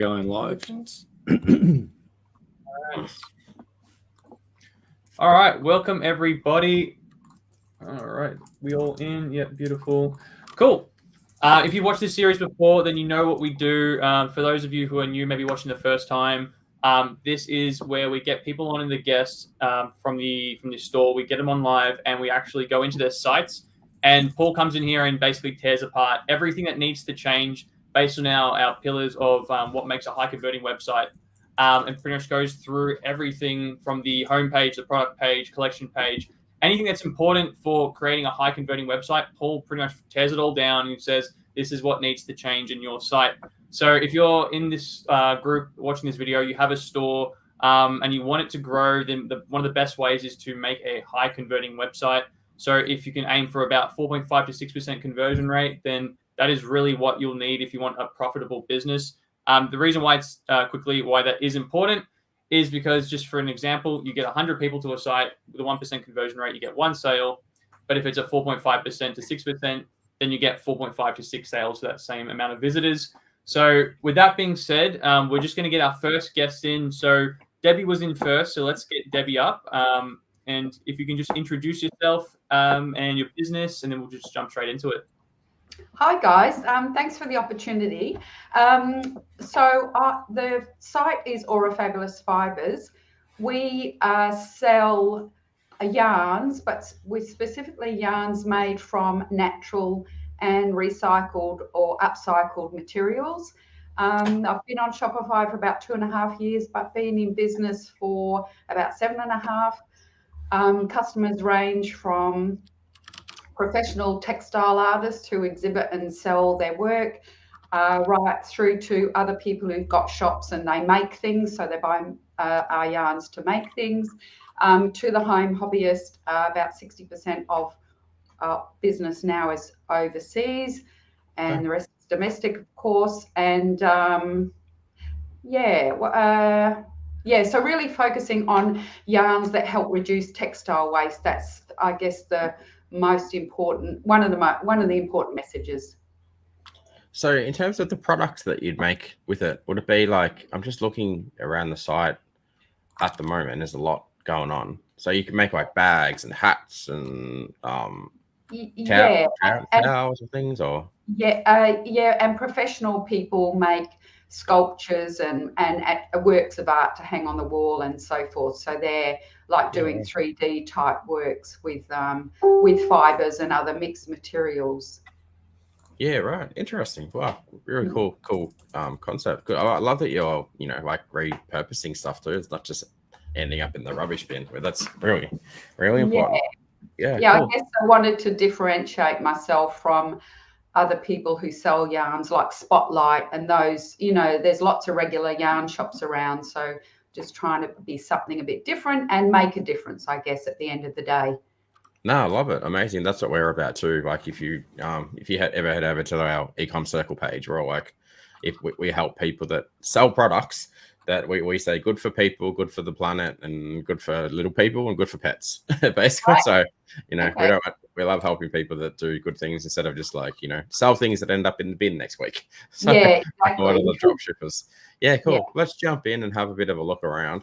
Going live. All right, welcome everybody. All right, we all in? Yeah, beautiful. Cool. If you watched this series before, then you know what we do. For those of you who are new, maybe watching the first time, this is where we get people on in the guests from the store. We get them on live, and we actually go into their sites. And Paul comes in here and basically tears apart everything that needs to change based on our pillars of what makes a high converting website. And pretty much goes through everything from the homepage, the product page, collection page, anything that's important for creating a high converting website. Paul pretty much tears it all down and says, this is what needs to change in your site. So if you're in this group watching this video, you have a store and you want it to grow, then one of the best ways is to make a high converting website. So if you can aim for about 4.5 to 6% conversion rate, then that is really what you'll need if you want a profitable business. The reason why it's why that is important is because, just for an example, you get 100 people to a site with a 1% conversion rate, you get one sale. But if it's a 4.5% to 6%, then you get 4.5 to 6 sales for that same amount of visitors. So with that being said, we're just going to get our first guest in. So Debbie was in first, so let's get Debbie up. And if you can just introduce yourself and your business, and then we'll just jump straight into it. Hi guys, thanks for the opportunity. So the site is Aura Fabulous Fibers. We sell yarns, but with specifically yarns made from natural and recycled or upcycled materials. I've been on Shopify for about 2.5 years, but been in business for about 7.5. Customers range from professional textile artists who exhibit and sell their work, right through to other people who've got shops and they make things, so they buy our yarns to make things, to the home hobbyist. About 60% of business now is overseas, and the rest is domestic, of course. And so really focusing on yarns that help reduce textile waste. That's, I guess, the most important, one of the important messages. So in terms of the products that you'd make with it, would it be like, I'm just looking around the site at the moment, there's a lot going on. So you can make like bags and hats and towels and things, or and professional people make sculptures and works of art to hang on the wall and so forth. So they're like doing 3D type works with fibers and other mixed materials. Yeah, right. Interesting. Wow, really cool concept. Good. I love that you're like repurposing stuff too. It's not just ending up in the rubbish bin. But that's really important. Yeah. Cool. I guess I wanted to differentiate myself from other people who sell yarns like Spotlight and those, there's lots of regular yarn shops around. So just trying to be something a bit different and make a difference, I guess, at the end of the day. No, I love it. Amazing. That's what we're about too. Like if you ever head over to our ecom circle page, we're all like, if we help people that sell products that we say good for people, good for the planet, and good for little people and good for pets, basically. Right. So, we love helping people that do good things instead of just like, sell things that end up in the bin next week. So exactly. One of the drop shippers. Yeah, cool. Yeah. Let's jump in and have a bit of a look around.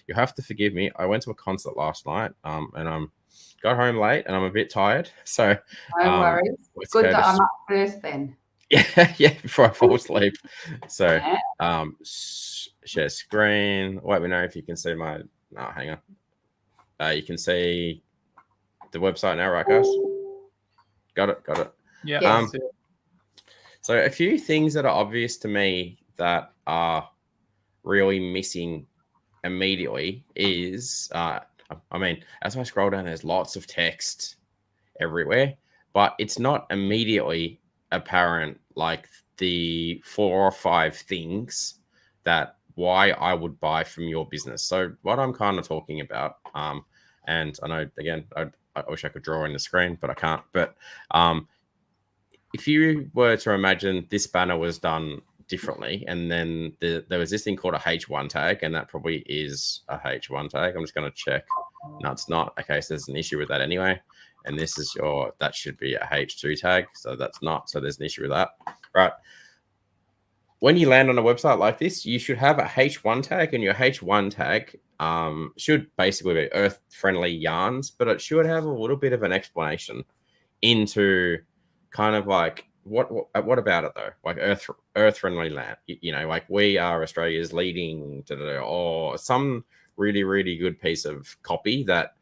You have to forgive me. I went to a concert last night and got home late and I'm a bit tired. So no worries. It's good that I'm up first then. Yeah, before I fall asleep. So share screen. Let me know if you can see my hang on. You can see the website now, right, guys? Got it. Yeah. So a few things that are obvious to me that are really missing immediately is as I scroll down, there's lots of text everywhere, but it's not immediately apparent like the 4 or 5 things that why I would buy from your business. So what I'm kind of talking about, and I know again I wish I could draw in the screen, but I can't. But if you were to imagine this banner was done differently, and then there was this thing called a H1 tag, and that probably is a H1 tag. I'm just going to check. No, it's not. Okay, so there's an issue with that anyway. And this is that should be a H2 tag. So that's not. So there's an issue with that. Right. when you land on a website like this, you should have a H1 tag, and your H1 tag should basically be earth-friendly yarns, but it should have a little bit of an explanation into kind of like what about it though? Like earth-friendly land, you know, like we are Australia's leading, or some really, really good piece of copy that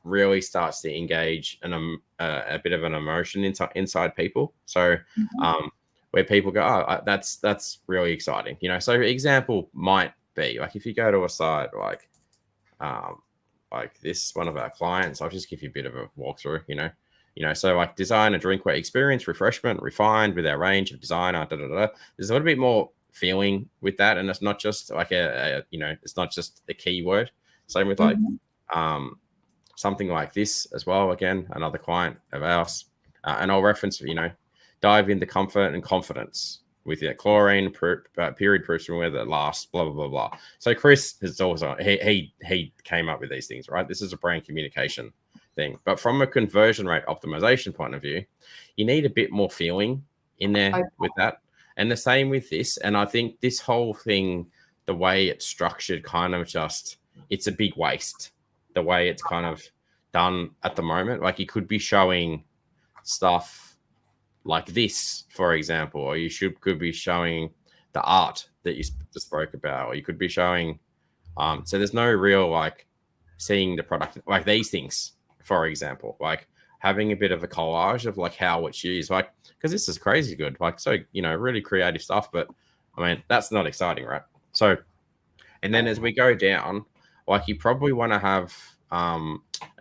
really starts to engage a bit of an emotion inside people. So where people go, oh, that's really exciting, you know. So example might be like if you go to a site like this, one of our clients, I'll just give you a bit of a walkthrough, you know, so like design a drinkware experience, refreshment, refined with our range of designer, There's a little bit more feeling with that, and it's not just like you know, it's not just the keyword. Same with like something like this as well. Again, another client of ours, and I'll reference, you know, dive into comfort and confidence with your chlorine period proof swimwear that lasts, blah blah blah blah. So Chris is also he came up with these things, right? This is a brand communication thing, but from a conversion rate optimization point of view, you need a bit more feeling in there with that. And the same with this. And I think this whole thing, the way it's structured, kind of just, it's a big waste the way it's kind of done at the moment. Like you could be showing stuff like this, for example, or you could be showing the art that you just spoke about, or you could be showing so there's no real like seeing the product like these things, for example, like having a bit of a collage of like how it's used, like, because this is crazy good, like, so, you know, really creative stuff, but I mean, that's not exciting, right? So, and then as we go down, like you probably want to have and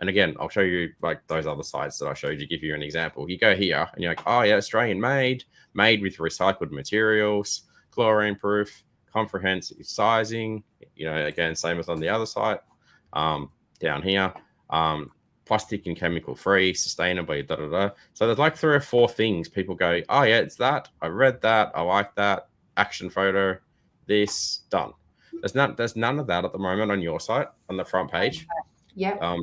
again, I'll show you like those other sites that I showed you to give you an example. You go here and you're like, oh yeah, Australian made with recycled materials, chlorine proof, comprehensive sizing, you know, again, same as on the other site. Down here, plastic and chemical free, sustainably, So there's like 3 or 4 things people go, oh yeah, it's that, I read that, I like that, action photo, this, done. There's none of that at the moment on your site on the front page. Yeah.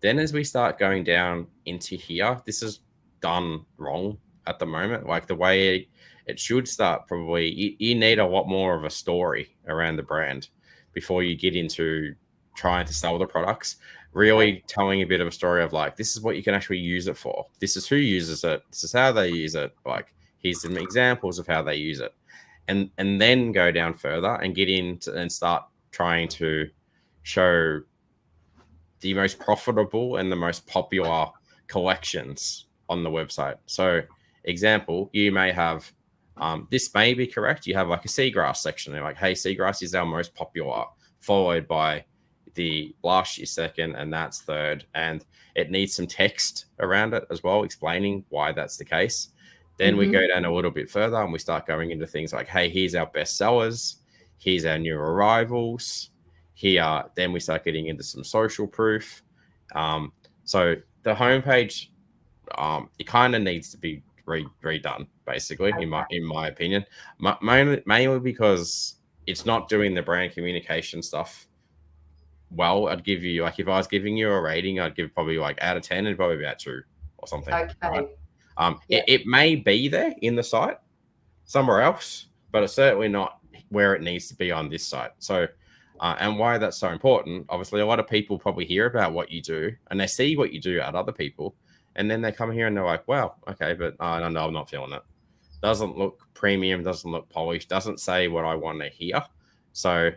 Then as we start going down into here, this is done wrong at the moment. Like the way it should start, probably you need a lot more of a story around the brand before you get into trying to sell the products. Really telling a bit of a story of like, this is what you can actually use it for. This is who uses it. This is how they use it. Like, here's some examples of how they use it. And then go down further and get into and start trying to show the most profitable and the most popular collections on the website. So example, you may have, this may be correct. You have like a seagrass section. They're like, hey, seagrass is our most popular, followed by the blush is second, and that's third. And it needs some text around it as well, explaining why that's the case. Then we go down a little bit further and we start going into things like, hey, here's our best sellers. Here's our new arrivals. Here, then we start getting into some social proof. So the homepage, it kind of needs to be redone, basically, in my opinion. Mainly because it's not doing the brand communication stuff well. I'd give you, like, if I was giving you a rating, I'd give probably like out of 10, it'd probably be about 2 or something. Okay. Right? It may be there in the site somewhere else, but it's certainly not where it needs to be on this site. So, and why that's so important, obviously, a lot of people probably hear about what you do and they see what you do at other people, and then they come here and they're like, wow, okay, but no, I'm not feeling it. Doesn't look premium, doesn't look polished, doesn't say what I want to hear. So,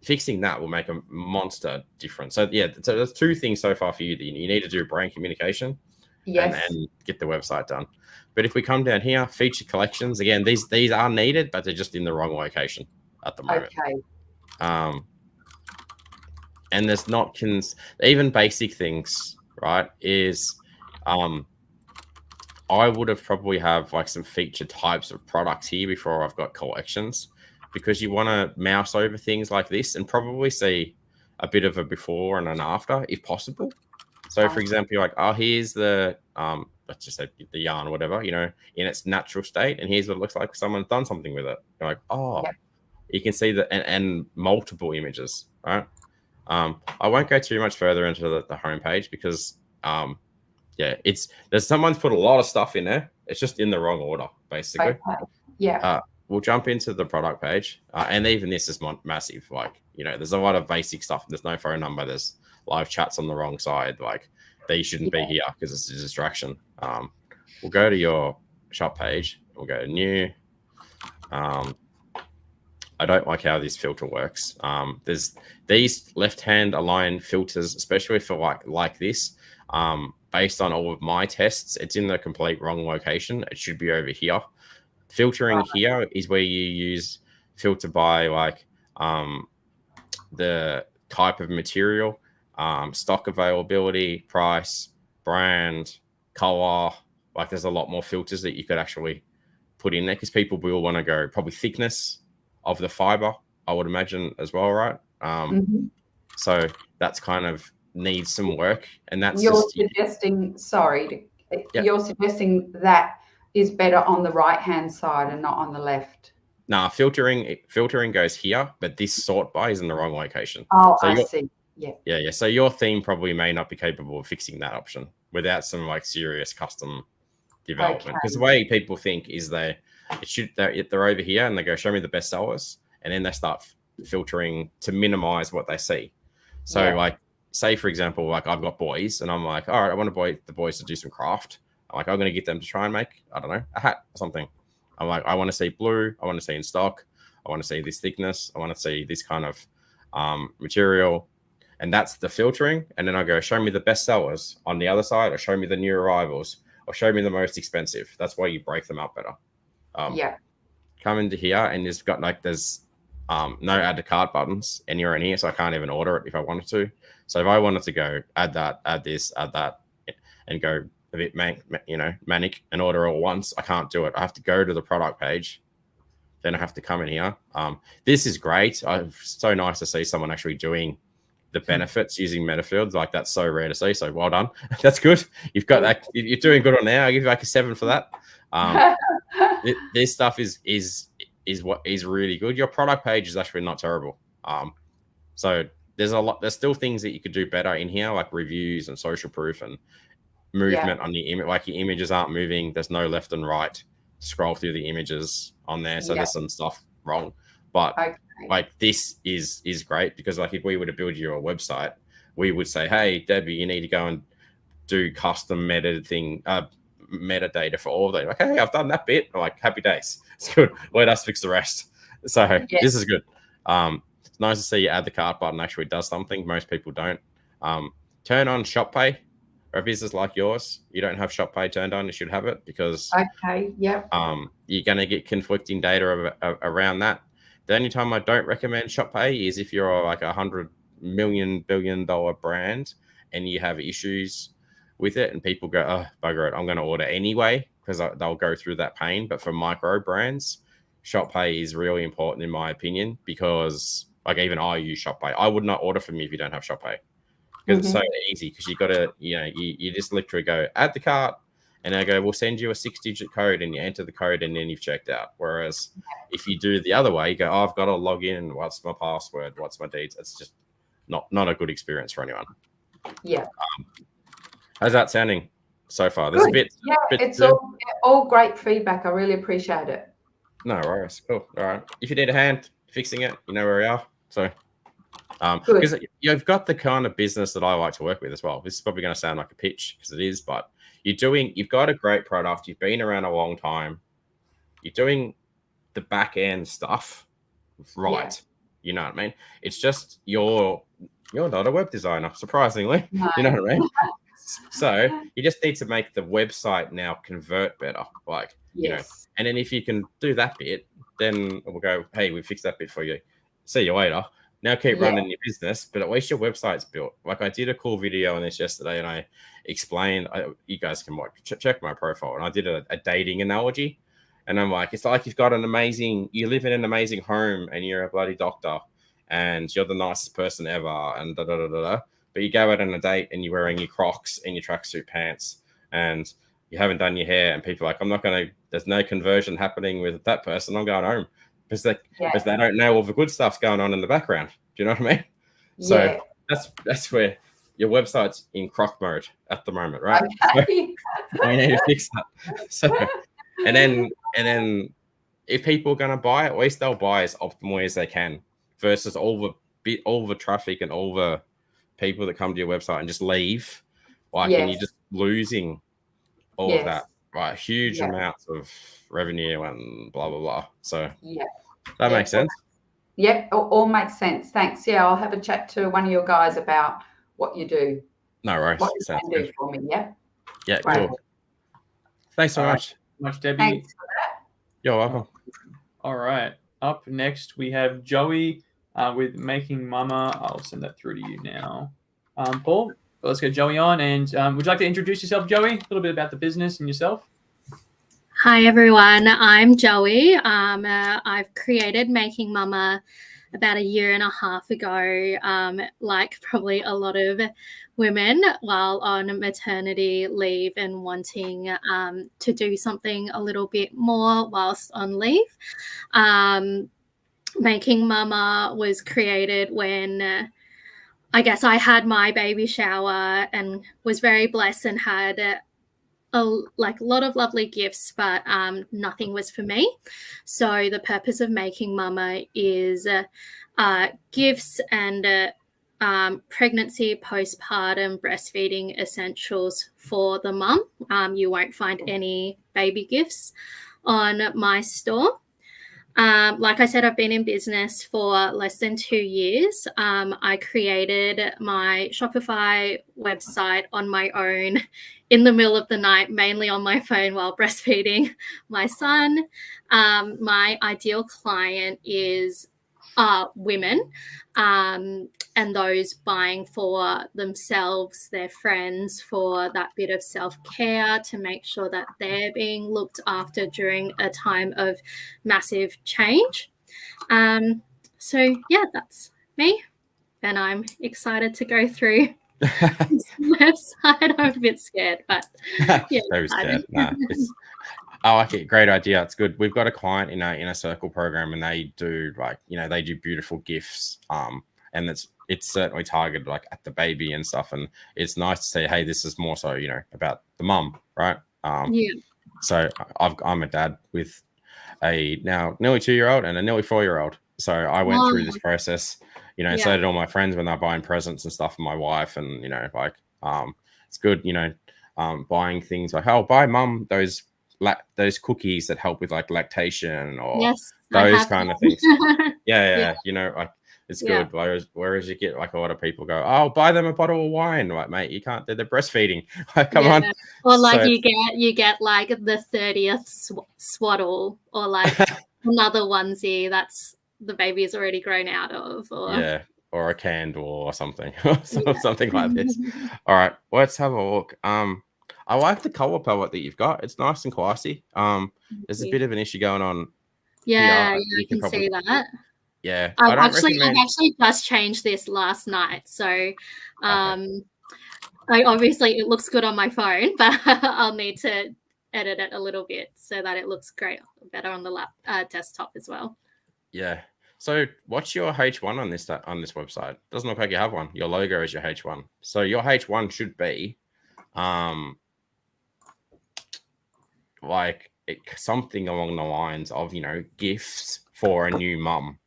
fixing that will make a monster difference. So, yeah, so there's 2 things so far for you that you need to do: brand communication. Yes. And get the website done. But if we come down here, feature collections, again, these are needed, but they're just in the wrong location at the moment. Okay. And there's not even basic things, right? Is I would have probably have like some feature types of products here before I've got collections, because you want to mouse over things like this and probably see a bit of a before and an after if possible. So, for example, you're like, oh, here's the, let's just say the yarn or whatever, you know, in its natural state. And here's what it looks like someone's done something with it. You're like, oh, you can see that, and multiple images, right? I won't go too much further into the homepage because, there's someone's put a lot of stuff in there. It's just in the wrong order, basically. Yeah. We'll jump into the product page, and even this is massive. Like, there's a lot of basic stuff. There's no phone number. There's live chats on the wrong side. Like, they shouldn't be here because it's a distraction. We'll go to your shop page. We'll go to new. I don't like how this filter works. There's these left-hand align filters, especially for like this. Based on all of my tests, it's in the complete wrong location. It should be over here. Filtering here is where you use filter by the type of material, stock availability, price, brand, color. Like, there's a lot more filters that you could actually put in there, because people will want to go probably thickness of the fiber, I would imagine, as well, right? So that's kind of needs some work, and that's you're suggesting you're suggesting that is better on the right hand side and not on the left. Nah, filtering goes here, but this sort by is in the wrong location. So I see. Yeah. So your theme probably may not be capable of fixing that option without some serious custom development. Because the way people think is they're over here and they go, show me the best sellers, and then they start filtering to minimize what they see. So say for example, I've got boys, and I'm like, all right, I want the boys to do some craft. I'm going to get them to try and make, I don't know, a hat or something. I'm like, I want to see blue. I want to see in stock. I want to see this thickness. I want to see this kind of material. And that's the filtering. And then I go, show me the best sellers on the other side, or show me the new arrivals, or show me the most expensive. That's why you break them up better. Come into here, and there's no add to cart buttons anywhere in here. So I can't even order it if I wanted to. So if I wanted to go add that, add this, add that, and go a bit manic and order all once, I can't do it. I have to go to the product page, then I have to come in here. This is great. It's so nice to see someone actually doing the benefits using metafields. Like, that's so rare to see. So well done. That's good. You've got that. You're doing good on there. I give you a 7 for that. This stuff is what is really good. Your product page is actually not terrible. So there's still things that you could do better in here, like reviews and social proof and movement on the image. Like, your images aren't moving. There's no left and right scroll through the images on there. So there's some stuff wrong. But this is great, because if we were to build you a website, we would say, hey, Debbie, you need to go and do custom metadata for all of them. Like, hey, I've done that bit. I'm like, happy days. It's good. Let us fix the rest. So this is good. It's nice to see you add the cart button actually does something. Most people don't. Turn on Shop Pay. For a business like yours, you don't have Shop Pay turned on. You should have it, because you're going to get conflicting data around that. The only time I don't recommend Shop Pay is if you're like $100 billion brand and you have issues with it, and people go, oh, bugger it, I'm going to order anyway, because they'll go through that pain. But for micro brands, Shop Pay is really important in my opinion, because even I use Shop Pay. I would not order from you if you don't have Shop Pay, because it's so easy. Because you got to, you just literally go add the cart, and I go, we'll send you a 6-digit code, and you enter the code, and then you've checked out. Whereas if you do the other way, you go, oh, I've got to log in. What's my password? What's my deeds? It's just not a good experience for anyone. How's that sounding so far? There's a bit. It's all great feedback. I really appreciate it. No worries. Cool. All right. If you need a hand fixing it, you know where we are. So, because you've got the kind of business that I like to work with as well. This is probably going to sound like a pitch, because it is, but you've got a great product. You've been around a long time. You're doing the back end stuff right. You know what I mean? It's just you're not a web designer, surprisingly. No. You know what I mean? So you just need to make the website now convert better, and then if you can do that bit, then we'll go, hey, we fixed that bit for you. See you later. Now keep running your business, but at least your website's built. Like, I did a cool video on this yesterday, and I explained, you guys can check my profile, and I did a dating analogy, and I'm like, it's like you live in an amazing home, and you're a bloody doctor, and you're the nicest person ever, and but you go out on a date, and you're wearing your Crocs and your tracksuit pants, and you haven't done your hair, and people are like, there's no conversion happening with that person. I'm going home. Because they don't know all the good stuff's going on in the background. Do you know what I mean? So that's where your website's in croc mode at the moment, right? Okay. So we need to fix that. So and then if people are going to buy it, at least they'll buy as optimally as they can versus all the traffic and all the people that come to your website and just leave. Like, and you're just losing all of that, right? Huge amounts of revenue and blah, blah, blah. So that makes sense. Yep, all makes sense. Thanks. Yeah, I'll have a chat to one of your guys about what you do. No worries. What you can do for me, yeah? Yeah, cool. Thanks so much, Debbie. Thanks for that. You're welcome. All right. Up next, we have Joey with Making Mama. I'll send that through to you now. Paul, let's get Joey on. And would you like to introduce yourself, Joey? A little bit about the business and yourself. Hi, everyone. I'm Joey. I've created Making Mama about 1.5 years ago, like probably a lot of women while on maternity leave and wanting to do something a little bit more whilst on leave. Making Mama was created when I guess I had my baby shower and was very blessed and had a lot of lovely gifts, but nothing was for me. So the purpose of Making Mama is gifts and pregnancy, postpartum, breastfeeding essentials for the mum. You won't find any baby gifts on my store. Like I said, I've been in business for less than 2 years. I created my Shopify website on my own in the middle of the night, mainly on my phone while breastfeeding my son. My ideal client is women and those buying for themselves, their friends, for that bit of self-care to make sure that they're being looked after during a time of massive change. So yeah, that's me, and I'm excited to go through this website. I'm a bit scared, but yeah. Very scared. Nah, I like it. Great idea. It's good. We've got a client in a circle program, and they do they do beautiful gifts. And it's certainly targeted like at the baby and stuff. And it's nice to say, hey, this is more so, about the mum, right? So I'm a dad with a now nearly 2-year-old and a nearly 4-year-old. So I went through this process, so did all my friends when they're buying presents and stuff for my wife. And, it's good, buying things like, oh, buy mum those cookies that help with like lactation or those kind of things. It's good. Whereas you get like a lot of people go, oh, buy them a bottle of wine. Like, mate, you can't, they're breastfeeding. Like, come on. Or like you get like the 30th swaddle or like another onesie that's the baby is already grown out of. Or a candle or something. Something like this. All right, let's have a look. I like the color palette that you've got. It's nice and classy. There's a bit of an issue going on. Yeah, you can see that. Yeah, I've actually just changed this last night, so obviously it looks good on my phone, but I'll need to edit it a little bit so that it looks better on the desktop as well. Yeah. So what's your H1 on this website? Doesn't look like you have one. Your logo is your H1. So your H1 should be something along the lines of, gifts for a new mum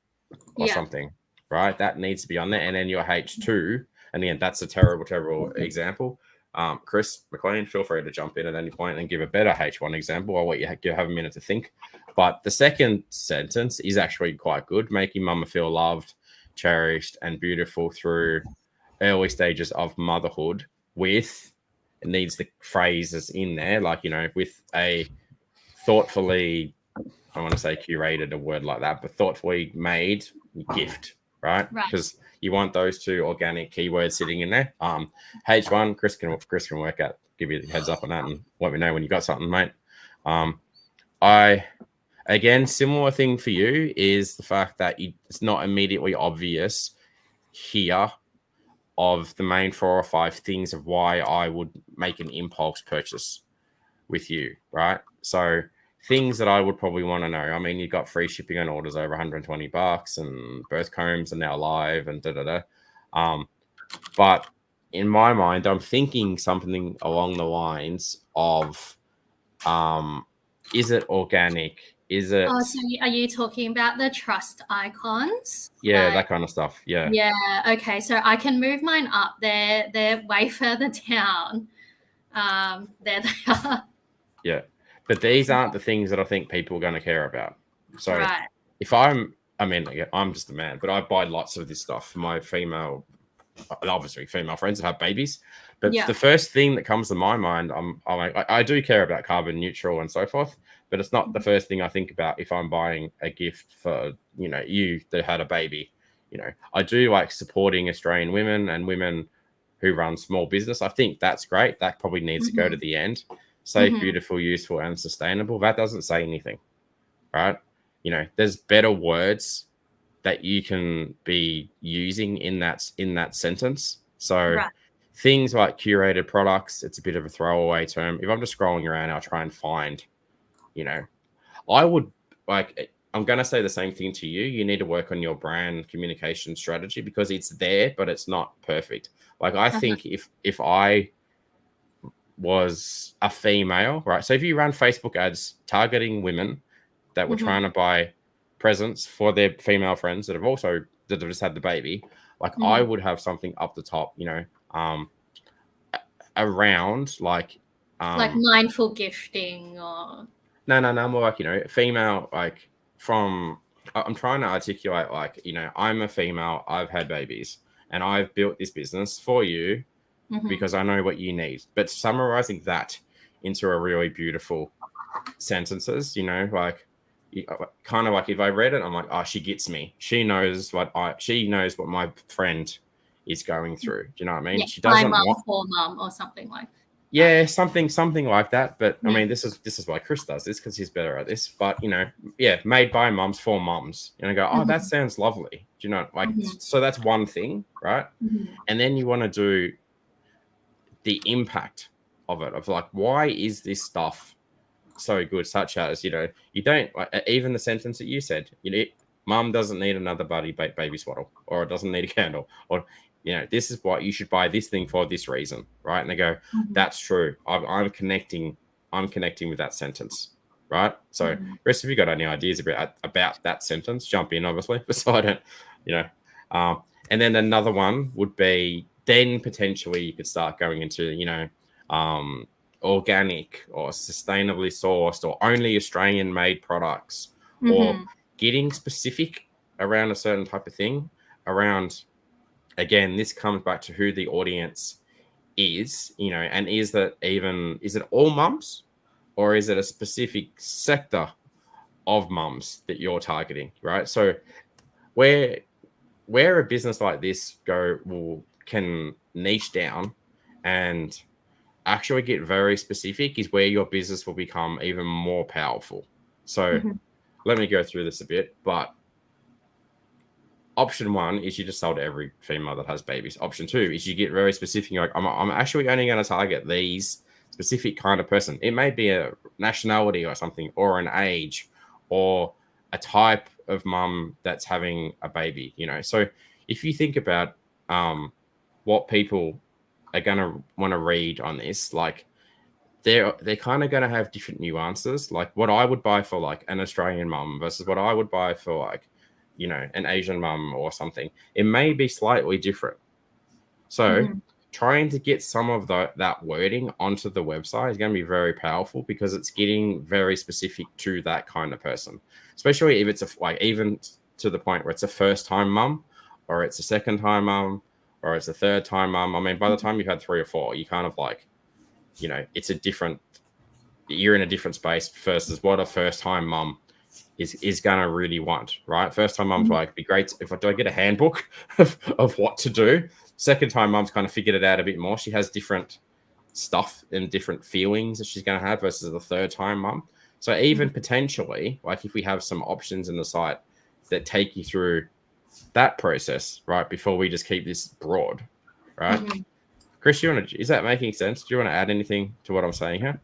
or something, right? That needs to be on there. And then your H2, and again, that's a terrible example. Chris McLean, feel free to jump in at any point and give a better H1 example. I'll let you have a minute to think. But the second sentence is actually quite good. Making mama feel loved, cherished, and beautiful through early stages of motherhood with, it needs the phrases in there, like, with a thoughtfully, I want to say curated, a word like that, but thoughtfully made gift, right? Because you want those two organic keywords sitting in there. H1, Chris can work out, give you the heads up on that and let me know when you got something, mate. Again, similar thing for you is the fact that it's not immediately obvious here of the main 4 or 5 things of why I would make an impulse purchase with you, right? So things that I would probably want to know. I mean, you got free shipping on orders over $120 and birth combs are now live and but in my mind, I'm thinking something along the lines of, is it organic? Is it? Oh, so are you talking about the trust icons? Yeah, that kind of stuff. Yeah. Yeah. Okay. So I can move mine up. They're way further down. There they are. Yeah. But these aren't the things that I think people are going to care about. So Right. if I'm just a man, but I buy lots of this stuff for my female friends that have babies. But Yeah. the first thing that comes to my mind, I do care about carbon neutral and so forth, but it's not the first thing I think about if I'm buying a gift for, you that had a baby. I do like supporting Australian women and women who run small business. I think that's great. That probably needs to go to the end. Safe, beautiful, useful, and sustainable. That doesn't say anything, right? There's better words that you can be using in that sentence. So things like curated products, it's a bit of a throwaway term. If I'm just scrolling around, I'll try and find, I would I'm going to say the same thing to you. You need to work on your brand communication strategy because it's there, but it's not perfect. I think if I was a female, right? So if you run Facebook ads targeting women that were trying to buy presents for their female friends that have just had the baby, I would have something up the top, around like mindful gifting or no, more like, female, I'm trying to articulate I'm a female, I've had babies and I've built this business for you because I know what you need. But summarizing that into a really beautiful sentences, kind of like if I read it, I'm like, oh, she gets me. She knows what my friend is going through. Do you know what I mean? Yeah, She doesn't mum want for mum or something like that. Yeah, something like that. But I mean, this is why Chris does this because he's better at this. But made by mums for mums. Go, oh, that sounds lovely. Do you know, so that's one thing, right? And then you want to do the impact of it, of why is this stuff so good? Such as, you don't even the sentence that you said, mum doesn't need another baby swaddle, or it doesn't need a candle, or this is what you should buy this thing for this reason, right? And they go, that's true. I'm connecting with that sentence, right? So, Chris, if you got any ideas about that sentence, jump in, obviously. So I don't, and then another one would be then potentially you could start going into, organic or sustainably sourced or only Australian made products, or getting specific around a certain type of thing around. Again, this comes back to who the audience is, and is it all mums, or is it a specific sector of mums that you're targeting, right? So where a business like this can niche down and actually get very specific is where your business will become even more powerful. So let me go through this a bit, but option one is you just sell to every female that has babies. Option two is you get very specific. You're like, I'm actually only going to target these specific kind of person. It may be a nationality or something, or an age, or a type of mum that's having a baby, So if you think about what people are going to want to read on this, they're kind of going to have different nuances. Like what I would buy for an Australian mum versus what I would buy for an Asian mum or something. It may be slightly different. So trying to get some of that wording onto the website is going to be very powerful because it's getting very specific to that kind of person, especially if it's even to the point where it's a first time mum, or it's a second time mum, or it's a third time mum. I mean, by the time you've had 3 or 4, you kind of you're in a different space versus what a first time mum is gonna really want, right? First time mum's be great if I get a handbook of what to do. Second time mum's kind of figured it out a bit more. She has different stuff and different feelings that she's gonna have versus the third time mum. So even potentially, if we have some options in the site that take you through that process, right, before we just keep this broad, right? Chris, is that making sense? Do you want to add anything to what I'm saying here?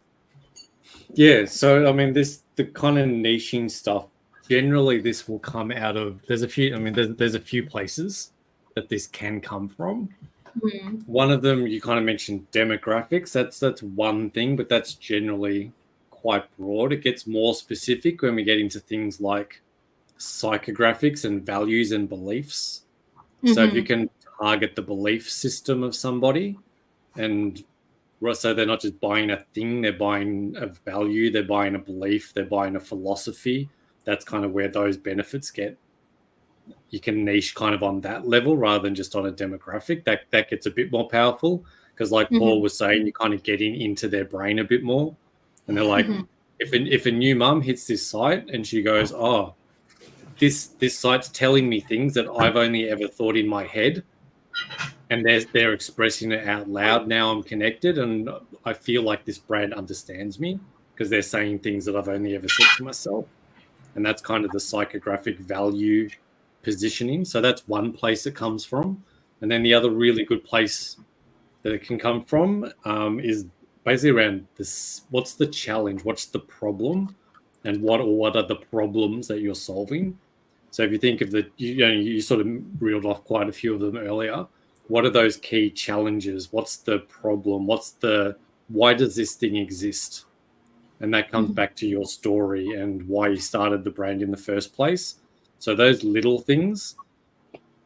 Yeah, so I mean, the kind of niching stuff. Generally, this will come out of. There's a few places that this can come from. One of them, you kind of mentioned demographics. That's one thing, but that's generally quite broad. It gets more specific when we get into things like psychographics and values and beliefs. So if you can target the belief system of somebody, and so they're not just buying a thing, they're buying a value, they're buying a belief, they're buying a philosophy. That's kind of where those benefits get. You can niche kind of on that level rather than just on a demographic. That gets a bit more powerful because, like Paul was saying, you're kind of getting into their brain a bit more. And they're like, if a new mum hits this site and she goes, oh, this site's telling me things that I've only ever thought in my head, and they're expressing it out loud. Now I'm connected, and I feel like this brand understands me because they're saying things that I've only ever said to myself. And that's kind of the psychographic value positioning. So that's one place it comes from. And then the other really good place that it can come from is basically around this: what's the challenge, what's the problem, and what are the problems that you're solving. So if you think of you sort of reeled off quite a few of them earlier. What are those key challenges? What's the problem? Why does this thing exist? And that comes back to your story and why you started the brand in the first place. So those little things,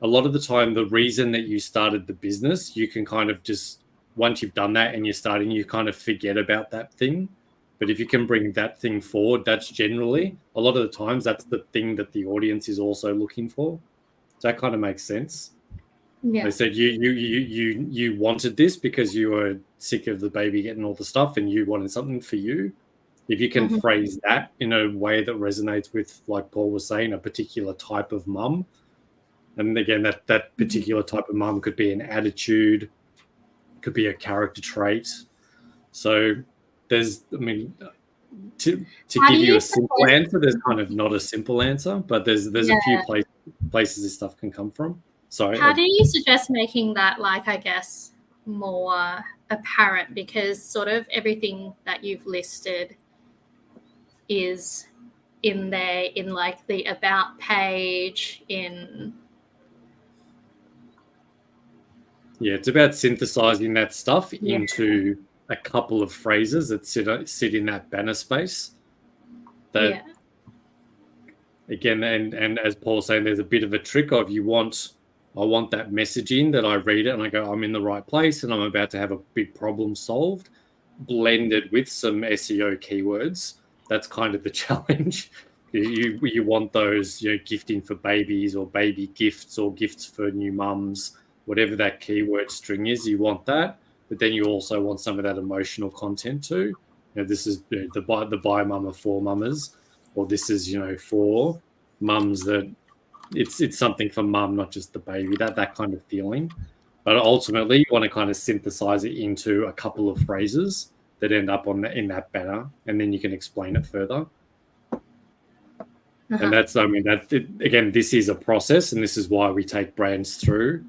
a lot of the time, the reason that you started the business, you can kind of just, once you've done that and you're starting, you kind of forget about that thing. But if you can bring that thing forward, that's generally, a lot of the times, that's the thing that the audience is also looking for. So that kind of makes sense. Yeah. They said you wanted this because you were sick of the baby getting all the stuff and you wanted something for you. If you can phrase that in a way that resonates with, like Paul was saying, a particular type of mum. And again, that particular type of mum could be an attitude, could be a character trait. So there's, I mean, to give you a simple answer, there's kind of not a simple answer, but there's a few places this stuff can come from. Sorry. How do you suggest making that, like, I guess, more apparent? Because sort of everything that you've listed is in there, in like the about page, in... Yeah, it's about synthesizing that stuff into a couple of phrases that sit in that banner space. That again, and as Paul's saying, there's a bit of a trick of I want that messaging that I read it and I go, I'm in the right place and I'm about to have a big problem solved, blended with some SEO keywords. That's kind of the challenge. You want those, gifting for babies or baby gifts or gifts for new mums, whatever that keyword string is, you want that. But then you also want some of that emotional content too. This is the buy mama for mamas, or this is, for mums that it's something for mum, not just the baby, that kind of feeling. But ultimately, you want to kind of synthesize it into a couple of phrases that end up in that banner, and then you can explain it further. And that's, again, this is a process, and this is why we take brands through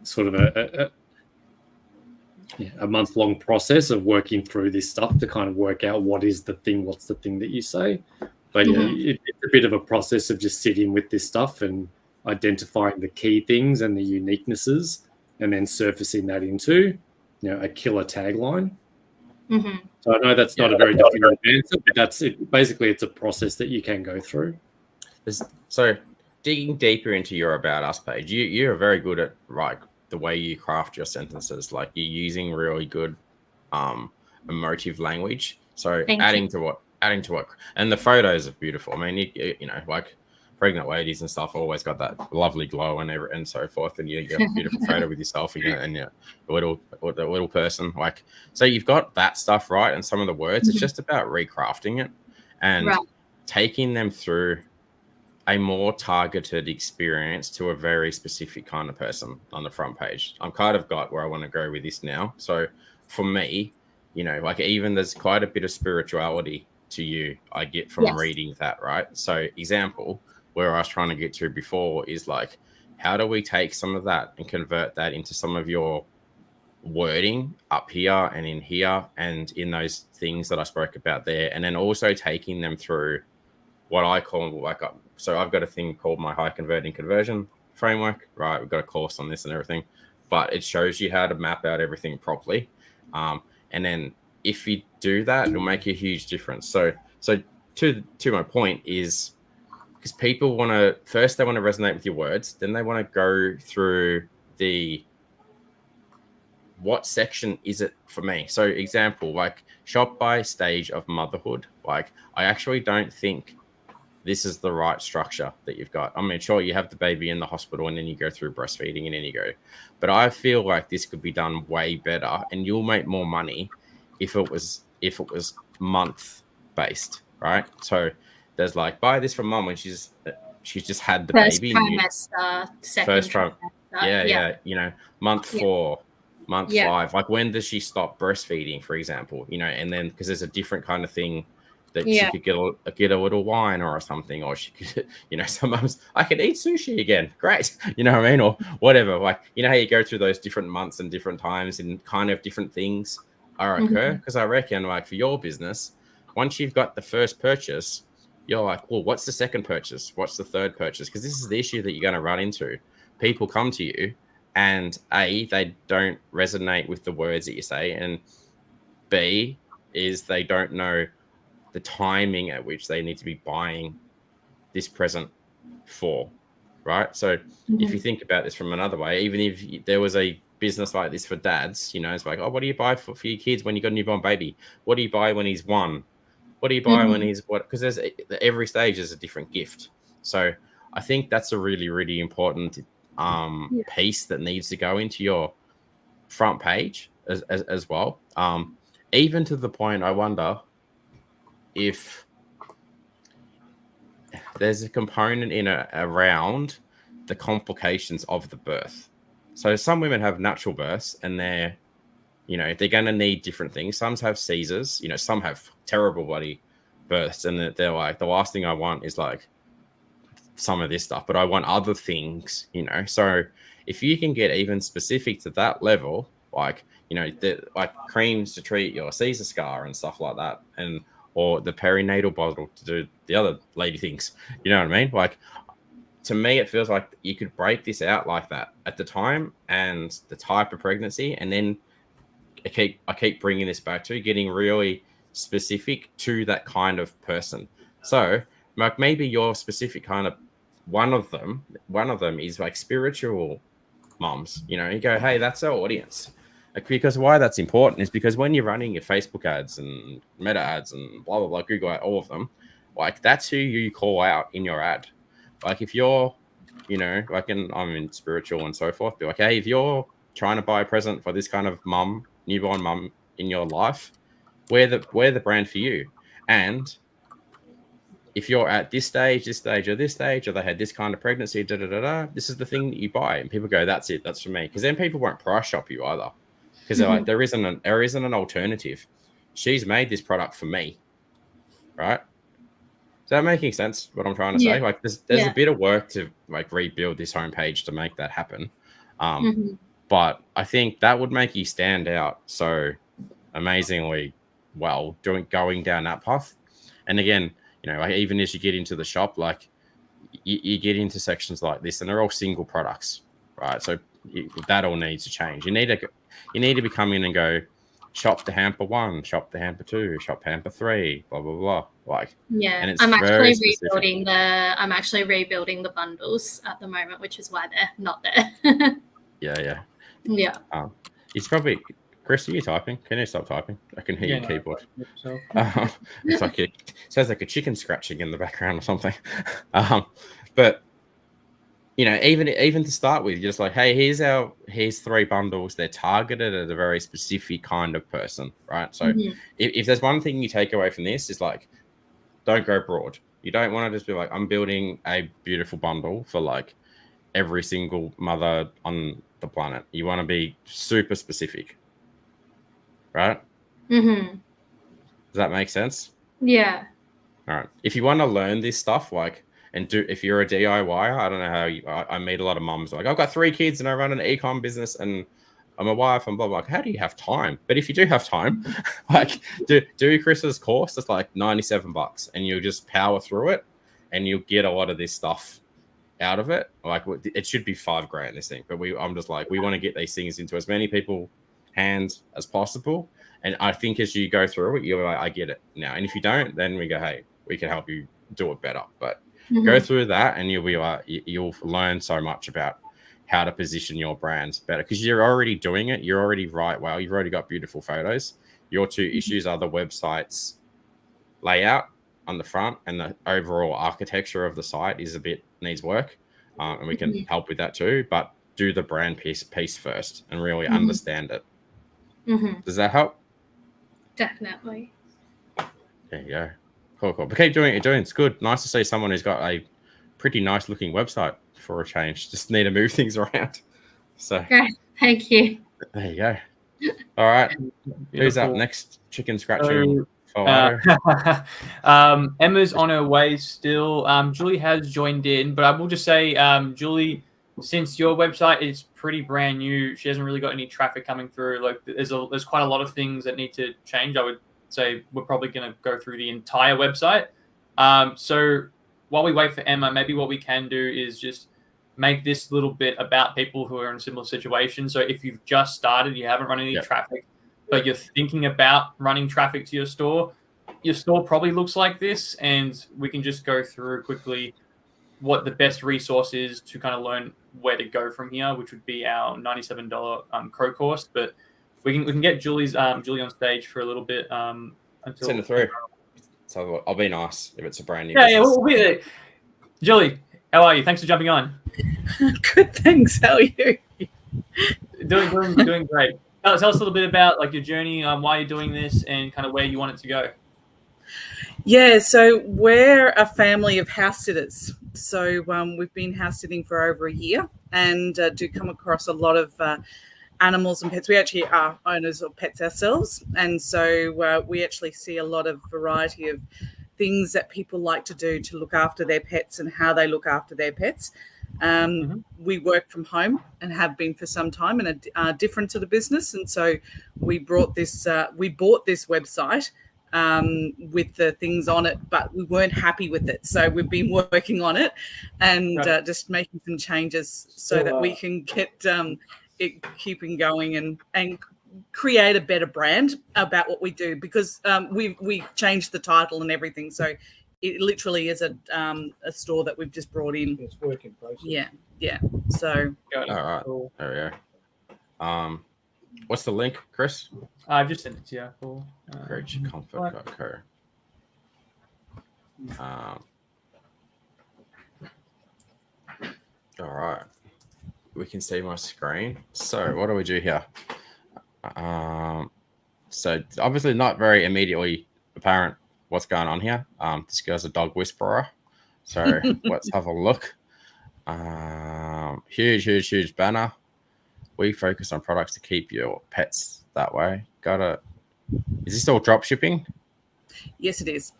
sort of a month-long process of working through this stuff to kind of work out what's the thing that you say. But it's a bit of a process of just sitting with this stuff and identifying the key things and the uniquenesses, and then surfacing that into, a killer tagline. So I know that's not a very definitive answer, but that's it. Basically, it's a process that you can go through. So digging deeper into your About Us page, you're very good at the way you craft your sentences. Like, you're using really good emotive language. So adding to what, and the photos are beautiful. I mean, you know, like pregnant ladies and stuff always got that lovely glow and so forth, and you get a beautiful photo with yourself and your little person. Like, so you've got that stuff right, and some of the words. It's just about recrafting it and taking them through a more targeted experience to a very specific kind of person on the front page. I'm kind of got where I want to go with this now. So for me, you know, like, even there's quite a bit of spirituality to you I get from reading that, right? So example, where I was trying to get to before is like, how do we take some of that and convert that into some of your wording up here and in here and in those things that I spoke about there, and then also taking them through what I call like, so I've got a thing called my high converting conversion framework, right? We've got a course on this and everything, but it shows you how to map out everything properly. And then if you do that, it'll make a huge difference. So to my point is, because people want to first, they want to resonate with your words, then they want to go through the what section is it for me. So example, like shop by stage of motherhood. Like I actually don't think this is the right structure that you've got. I mean, sure, you have the baby in the hospital and then you go through breastfeeding and then you go. But I feel like this could be done way better, and you'll make more money if it was month based, right? So there's like, buy this from mom when she's just had the First baby. trimester, second trimester. Yeah. You know, month 4, month Yeah. 5. Like when does she stop breastfeeding, for example? You know, and then because there's a different kind of thing that she could get a little wine or something, or she could, you know, sometimes I could eat sushi again. Great. You know what I mean? Or whatever. Like, you know how you go through those different months and different times and kind of different things are occur? Because I reckon like for your business, once you've got the first purchase, you're like, well, what's the second purchase? What's the third purchase? Because this is the issue that you're going to run into. People come to you and A, they don't resonate with the words that you say, and B is they don't know the timing at which they need to be buying this present for, right? So if you think about this from another way, even if there was a business like this for dads, you know, it's like, oh, what do you buy for your kids when you got a newborn baby? What do you buy when he's 1? What do you buy when he's what? Because there's every stage is a different gift. So I think that's a really, really important piece that needs to go into your front page as well. Even to the point, I wonder if there's a component in around the complications of the birth. So some women have natural births and they're going to need different things. Some have Caesars, you know, some have terrible bloody births, and they're like, the last thing I want is like some of this stuff, but I want other things, you know. So if you can get even specific to that level, like, you know, like creams to treat your Caesar scar and stuff like that, and or the perinatal bottle to do the other lady things, you know what I mean? Like, to me, it feels like you could break this out like that at the time and the type of pregnancy, and then I keep bringing this back to getting really specific to that kind of person. So, like, maybe your specific kind of one of them is like spiritual moms. You know, you go, hey, that's our audience. Like, because why that's important is because when you're running your Facebook ads and Meta ads and blah blah blah, Google ad, all of them, like that's who you call out in your ad. Like if you're, you know, like I'm in spiritual and so forth, be like, hey, if you're trying to buy a present for this kind of mum, newborn mum in your life, we're the brand for you. And if you're at this stage, or this stage, or they had this kind of pregnancy, this is the thing that you buy. And people go, that's it, that's for me. Because then people won't price shop you either. Because they're like, there isn't an alternative. She's made this product for me, right? Is that making sense? What I'm trying to say? Like, there's a bit of work to like rebuild this homepage to make that happen. But I think that would make you stand out so amazingly well going down that path. And again, you know, like even as you get into the shop, like you get into sections like this, and they're all single products, right? So that all needs to change. You need to be coming in and go, shop the hamper 1, shop the hamper 2, shop hamper 3, blah blah blah. Like, and it's I'm actually rebuilding the bundles at the moment, which is why they're not there. Yeah. It's probably Chris, are you typing? Can you stop typing? I can hear your keyboard. So. It's like it sounds like a chicken scratching in the background or something. But you know, even to start with, you're just like, hey, here's 3 bundles. They're targeted at a very specific kind of person, right? So if there's one thing you take away from this, is like, don't go broad. You don't want to just be like, I'm building a beautiful bundle for like every single mother on the planet. You want to be super specific, right? Does that make sense? Yeah. All right. If you want to learn this stuff, like, if you're a DIYer, I don't know how I meet a lot of moms like, I've got 3 kids and I run an e-com business and I'm a wife and blah, blah. Like, how do you have time? But if you do have time, like do Chris's course. It's like $97 and you'll just power through it and you'll get a lot of this stuff out of it. Like, it should be $5,000 this thing, but I'm just like, we want to get these things into as many people's hands as possible And I think as you go through it, you're like, I get it now. And if you don't, then we go, hey, we can help you do it better. But go through that, and you'll be like, you'll learn so much about how to position your brands better, because you're already doing it. You're already right. Well, you've already got beautiful photos. Your two issues are the website's layout on the front, and the overall architecture of the site is a bit needs work. And we can help with that too. But do the brand piece first and really understand it. Does that help? Definitely. There you go. Cool. But keep doing what you're doing. It's good. Nice to see someone who's got a pretty nice looking website for a change. Just need to move things around. So Great. Thank you. there you go. All right. Who's up next? Chicken scratching. Emma's on her way still. Julie has joined in, but I will just say, Julie, since your website is pretty brand new, she hasn't really got any traffic coming through. Like there's quite a lot of things that need to change. I would say we're probably going to go through the entire website. So while we wait for Emma, maybe what we can do is just make this little bit about people who are in a similar situation. So if you've just started, you haven't run any traffic, but you're thinking about running traffic to your store probably looks like this, and we can just go through quickly what the best resource is to kind of learn where to go from here, which would be our $97 Crow course. But we can get Julie on stage for a little bit. Until send it through. So I'll be nice if it's a brand new. Yeah, we'll be there. Julie, how are you? Thanks for jumping on. Good, thanks. How are you? Doing great. Tell us a little bit about like your journey, why you're doing this, and kind of where you want it to go. Yeah, so we're a family of house sitters. So we've been house sitting for over a year, and do come across a lot of animals and pets. We actually are owners of pets ourselves, and so we actually see a lot of variety of things that people like to do to look after their pets and how they look after their pets. We work from home and have been for some time, and are different to the business. And so we bought this website with the things on it, but we weren't happy with it. So we've been working on it and just making some changes so that we can get it keeping going and create a better brand about what we do, because we changed the title and everything. So it literally is a store that we've just brought in. It's work in process. Yeah. So all right, cool. There we go. What's the link, Chris? I've just sent it to you. Cool. CreatureComfort.co. All right. We can see my screen. So what do we do here? So obviously not very immediately apparent what's going on here. This girl's a dog whisperer. So let's have a look. Huge banner. We focus on products to keep your pets that way. Is this all drop shipping? yes, it is.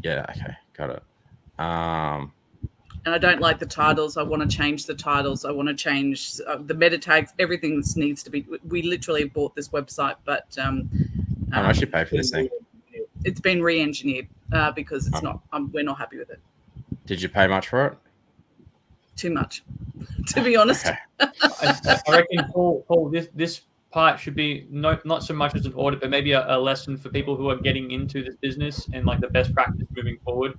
Yeah, okay, got it. And I don't like the titles. I want to change the titles. I want to change the meta tags. Everything needs to be. We literally bought this website, but how much you pay for this thing? It's been re-engineered because it's not. We're not happy with it. Did you pay much for it? Too much, to be honest. Okay. I reckon, Paul, this part should be not so much as an audit, but maybe a lesson for people who are getting into this business and like the best practice moving forward.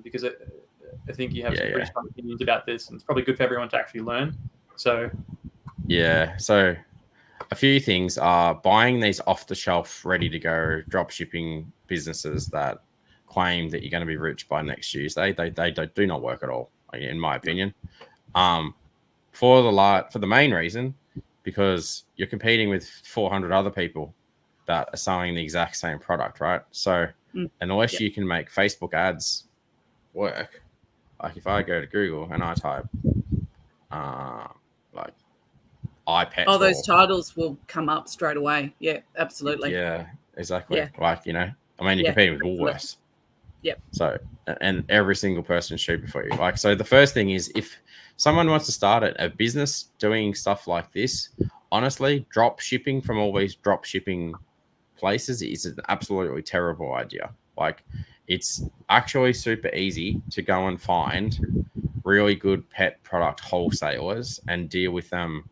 Because I think you have some pretty strong opinions about this, and it's probably good for everyone to actually learn. So, so a few things are buying these off-the-shelf, ready-to-go drop shipping businesses that claim that you're going to be rich by next Tuesday. They do not work at all, in my opinion. For the main reason, because you're competing with 400 other people that are selling the exact same product, right? So unless you can make Facebook ads work, like if I go to Google and I type like iPet, those titles will come up straight away. Yeah, absolutely. Yeah, exactly. Yeah. Like, you're competing with Woolworths. Yep. So, and every single person's cheaper for you. Like, so the first thing is, if someone wants to start a business doing stuff like this, honestly, drop shipping from all these drop shipping places is an absolutely terrible idea. Like, it's actually super easy to go and find really good pet product wholesalers and deal with them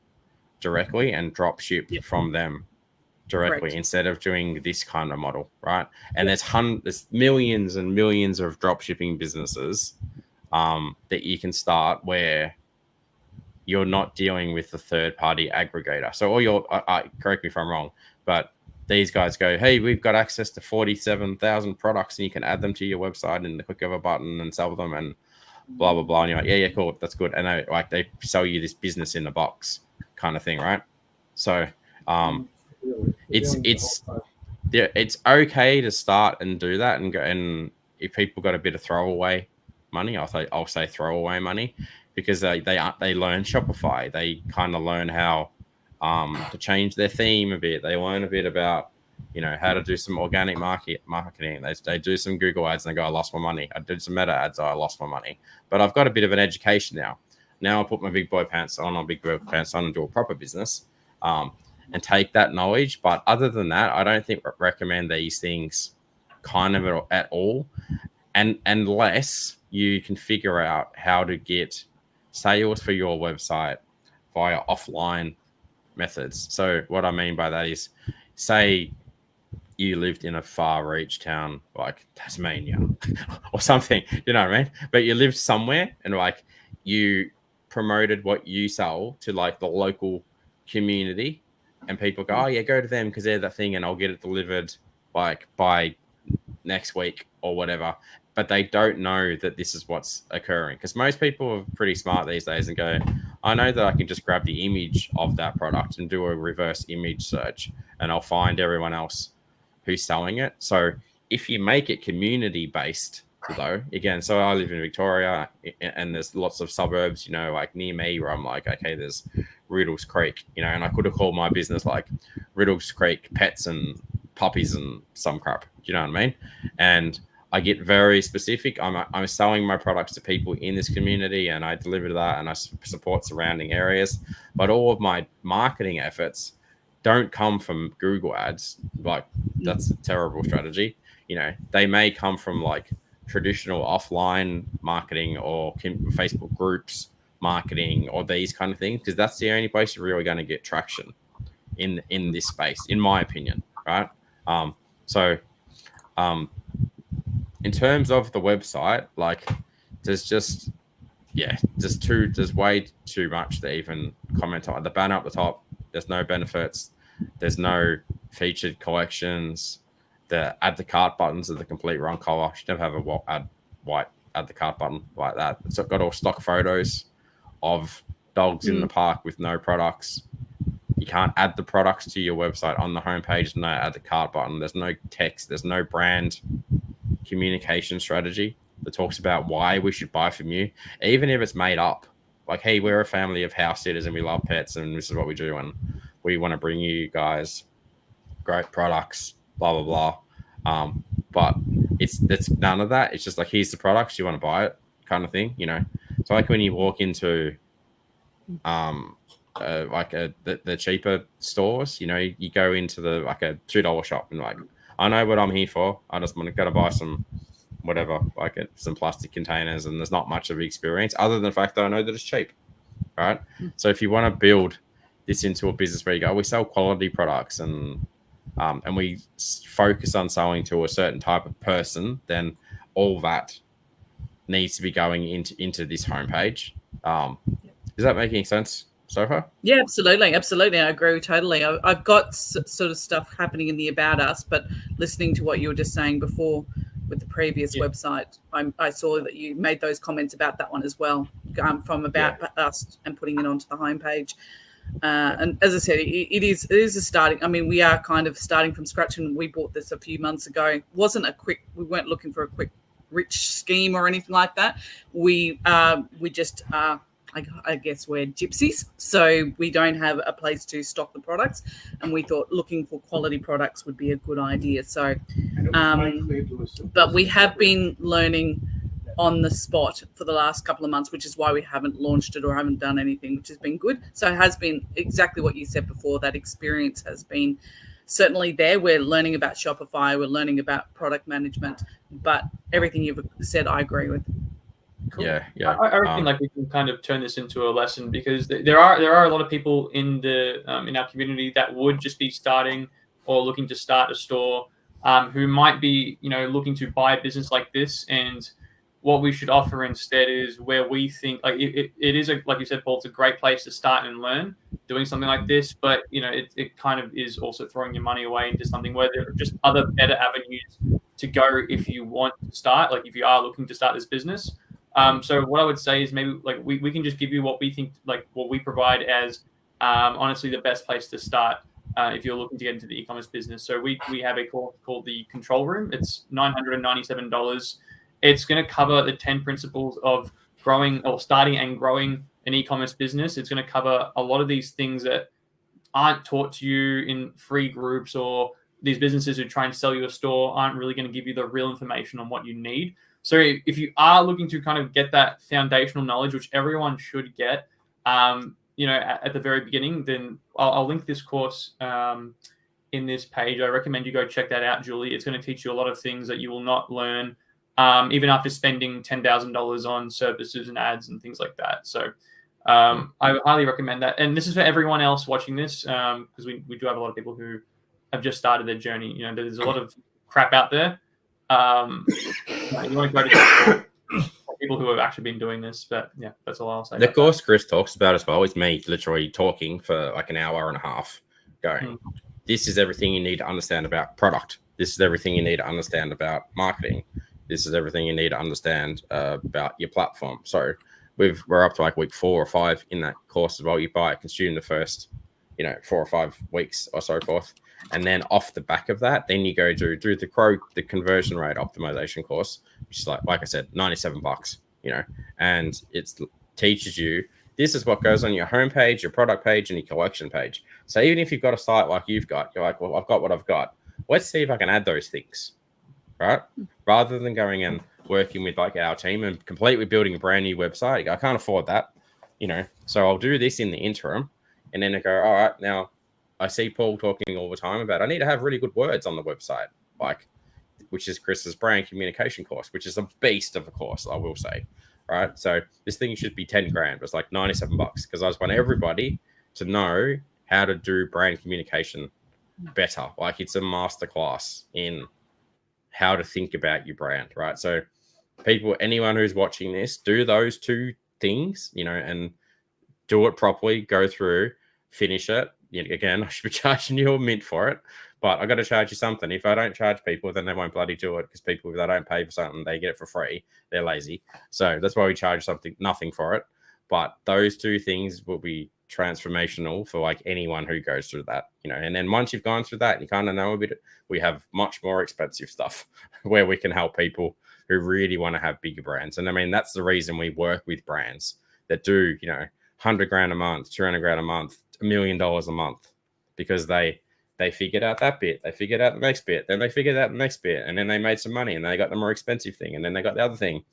directly and drop ship from them directly Correct. instead of doing this kind of model, right? And there's millions and millions of drop shipping businesses that you can start where you're not dealing with the third party aggregator. So all your correct me if I'm wrong, but these guys go, hey, we've got access to 47,000 products and you can add them to your website in the click of a button and sell them and blah blah blah. And you're like, yeah, cool, that's good. And they sell you this business in a box kind of thing, right? So it's okay to start and do that and go. And if people got a bit of throwaway money, I'll say throwaway money, because they learn Shopify. They kind of learn how to change their theme a bit. They learn a bit about how to do some organic marketing. They do some Google ads and they go, I lost my money. I did some meta ads, I lost my money. But I've got a bit of an education now. Now I put my big boy pants on and do a proper business and take that knowledge. But other than that, I don't think recommend these things kind of at all. And unless you can figure out how to get sales for your website via offline methods. So what I mean by that is, say you lived in a far reach town like Tasmania or something, you know what I mean? But you lived somewhere and like you promoted what you sell to like the local community, and people go, oh yeah, go to them because they're the thing and I'll get it delivered like by next week or whatever. But they don't know that this is what's occurring, because most people are pretty smart these days and go, I know that I can just grab the image of that product and do a reverse image search and I'll find everyone else who's selling it. So if you make it community based, though, again, so I live in Victoria and there's lots of suburbs, like near me where I'm like, okay, there's Riddles Creek, and I could have called my business like Riddles Creek Pets and Puppies and some crap, you know what I mean? And I get very specific. I'm selling my products to people in this community and I deliver to that and I support surrounding areas. But all of my marketing efforts don't come from Google ads. Like, that's a terrible strategy. They may come from like traditional offline marketing or Facebook groups marketing or these kind of things, because that's the only place you're really going to get traction in this space, in my opinion, right? In terms of the website, like there's way too much to even comment on. The banner up the top, there's no benefits, there's no featured collections. The add to cart buttons are the complete wrong color. Should never have a white add to cart button like that. It's got all stock photos of dogs in the park with no products. You can't add the products to your website on the homepage. No add to cart button. There's no text. There's no brand communication strategy that talks about why we should buy from you, even if it's made up. Like, hey, we're a family of house sitters and we love pets and this is what we do and we want to bring you guys great products, blah blah blah. But it's none of that. It's just like, here's the products, you want to buy it kind of thing. So like when you walk into the cheaper stores, you go into like a $2 shop and like, I know what I'm here for. I just want to go to buy some whatever, like some plastic containers, and there's not much of an experience other than the fact that I know that it's cheap, right? So if you want to build this into a business where you go, we sell quality products and we focus on selling to a certain type of person, then all that needs to be going into this homepage. Is that making sense so far? Yeah, absolutely. I agree totally. I've got sort of stuff happening in the About Us, but listening to what you were just saying before with the previous website, I saw that you made those comments about that one as well, from About Us and putting it onto the homepage. And as I said, it is a starting. I mean, we are kind of starting from scratch, and we bought this a few months ago. We weren't looking for a quick, rich scheme or anything like that. We just I guess we're gypsies, so we don't have a place to stock the products, and we thought looking for quality products would be a good idea. So, but we have been learning on the spot for the last couple of months, which is why we haven't launched it or haven't done anything, which has been good. So it has been exactly what you said before. That experience has been certainly there. We're learning about Shopify, we're learning about product management, but everything you've said, I agree with. Cool. Yeah. I reckon like we can kind of turn this into a lesson, because there are a lot of people in the in our community that would just be starting or looking to start a store, who might be, looking to buy a business like this. And what we should offer instead is where we think, like, it is, like you said, Paul, it's a great place to start and learn doing something like this. But, it kind of is also throwing your money away into something where there are just other better avenues to go if you want to start, like if you are looking to start this business. So what I would say is maybe like we can just give you what we think, like what we provide as honestly the best place to start if you're looking to get into the e-commerce business. So we have a course called the Control Room. It's $997. It's going to cover the 10 principles of growing or starting and growing an e-commerce business. It's going to cover a lot of these things that aren't taught to you in free groups, or these businesses who try and sell you a store aren't really going to give you the real information on what you need. So if you are looking to kind of get that foundational knowledge, which everyone should get, at the very beginning, then I'll link this course in this page. I recommend you go check that out, Julie. It's going to teach you a lot of things that you will not learn even after spending $10,000 on services and ads and things like that. So I highly recommend that. And this is for everyone else watching this, because we do have a lot of people who have just started their journey. There's a lot of crap out there. You want to go to people who have actually been doing this, but yeah, that's all I'll say. The course Chris talks about as well is me literally talking for like an hour and a half, going, this is everything you need to understand about product. This is everything you need to understand about marketing. This is everything you need to understand about your platform. So we're up to like week 4 or 5 in that course as well. You buy it, consume the first, 4 or 5 weeks or so forth. And then off the back of that, then you go do the conversion rate optimization course, which is like I said, $97, and it teaches you this is what goes on your homepage, your product page, and your collection page. So even if you've got a site like you've got, you're like, well, I've got what I've got. Let's see if I can add those things, right? Rather than going and working with like our team and completely building a brand new website. I can't afford that, so I'll do this in the interim, and then I go, all right, now I see Paul talking all the time about I need to have really good words on the website, which is Chris's brand communication course, which is a beast of a course, I will say, right? So this thing should be 10 grand. It's like $97 because I just want everybody to know how to do brand communication better. Like it's a masterclass in how to think about your brand, right? So anyone who's watching this, do those 2 things, and do it properly, go through, finish it. Again, I should be charging you a mint for it, but I got to charge you something. If I don't charge people, then they won't bloody do it, because people, if they don't pay for something, they get it for free. They're lazy. So that's why we charge nothing for it. But those 2 things will be transformational for like anyone who goes through that, and then once you've gone through that, you kind of know a bit, we have much more expensive stuff where we can help people who really want to have bigger brands. And I mean, that's the reason we work with brands that do, 100 grand a month, 200 grand a month, $1 million a month, because they figured out that bit, they figured out the next bit, then they figured out the next bit, and then they made some money and they got the more expensive thing, and then they got the other thing,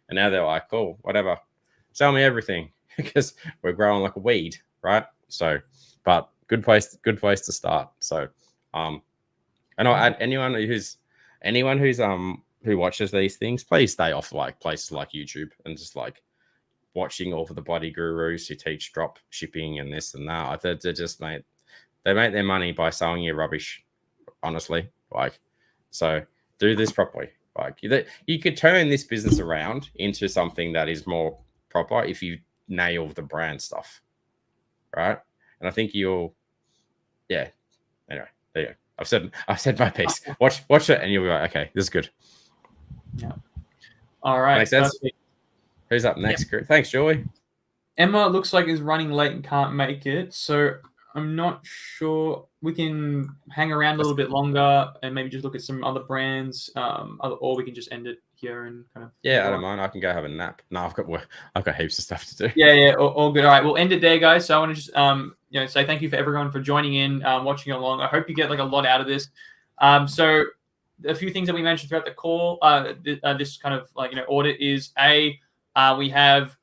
and now they're like, cool, whatever, sell me everything, because we're growing like a weed, right? So, but good place to start. So, and I'll add anyone who's who watches these things, please stay off like places like YouTube and just like watching all of the bloody gurus who teach drop shipping and this and that. They just make their money by selling you rubbish, honestly. So do this properly. You could turn this business around into something that is more proper if you nail the brand stuff, right? And I think you'll, yeah. Anyway, there you go. I've said my piece. Watch it, and you'll be like, okay, this is good. Yeah. All right. Makes sense. Who's up next? Yep. Thanks, Julie. Emma looks like is running late and can't make it, so I'm not sure. We can hang around a little bit longer and maybe just look at some other brands, or we can just end it here and kind of. Yeah, I don't mind. I can go have a nap. No, I've got heaps of stuff to do. Yeah, all good. All right, we'll end it there, guys. So I want to just say thank you for everyone for joining in, watching along. I hope you get like a lot out of this. So a few things that we mentioned throughout the call, this kind of audit is we have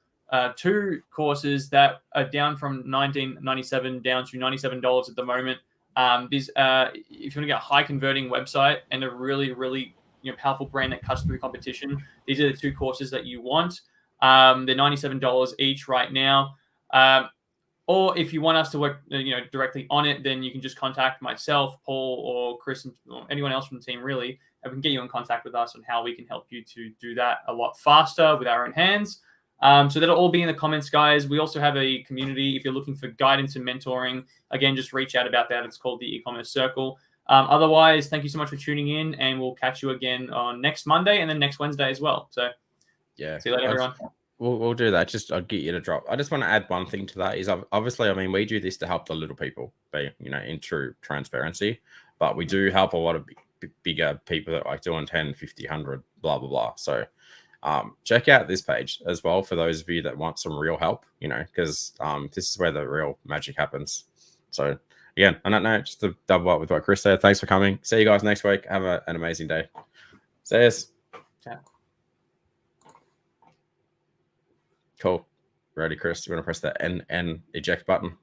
2 courses that are down from $19.97 down to $97 at the moment. If you want to get a high converting website and a really, really powerful brand that cuts through competition, these are the 2 courses that you want. They're $97 each right now. Or if you want us to work, directly on it, then you can just contact myself, Paul, or Chris, or anyone else from the team, really, and we can get you in contact with us on how we can help you to do that a lot faster with our own hands. So that'll all be in the comments, guys. We also have a community. If you're looking for guidance and mentoring, again, just reach out about that. It's called the e-commerce circle. Otherwise, thank you so much for tuning in, and we'll catch you again on next Monday and then next Wednesday as well. So yeah, see you later, everyone. We'll do that. I'll get you to drop. I just want to add one thing to that is obviously, I mean, we do this to help the little people be, in true transparency, but we do help a lot of bigger people that like doing 10, 50, 100, blah, blah, blah. So check out this page as well for those of you that want some real help, because this is where the real magic happens. So again, I don't know, just to double up with what Chris said, thanks for coming. See you guys next week. Have an amazing day. See you. Ciao. Cool. Ready, Chris? You want to press the N eject button?